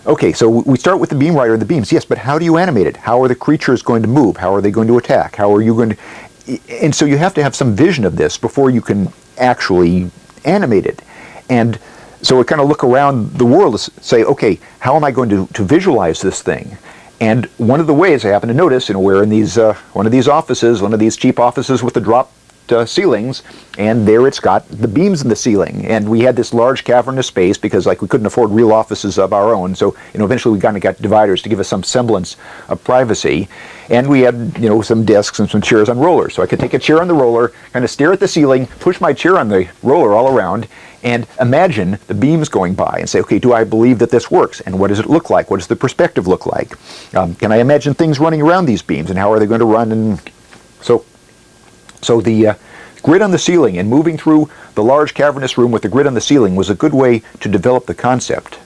Okay, so we start with the Beamrider and the beams. Yes, but how do you animate it? How are the creatures going to move? How are they going to attack? How are you going to... And so you have to have some vision of this before you can actually animate it. And so we kind of look around the world to say, okay, how am I going to visualize this thing? And one of the ways I happen to notice, we're in these one of these offices, one of these cheap offices with the drop ceilings, and there it's got the beams in the ceiling. And we had this large cavernous space because we couldn't afford real offices of our own. So eventually we kind of got dividers to give us some semblance of privacy. And we had some desks and some chairs on rollers. So I could take a chair on the roller, kind of stare at the ceiling, push my chair on the roller all around, and imagine the beams going by and say, okay, do I believe that this works? And what does it look like? What does the perspective look like? Can I imagine things running around these beams, and how are they going to run? And so the grid on the ceiling and moving through the large cavernous room with the grid on the ceiling was a good way to develop the concept.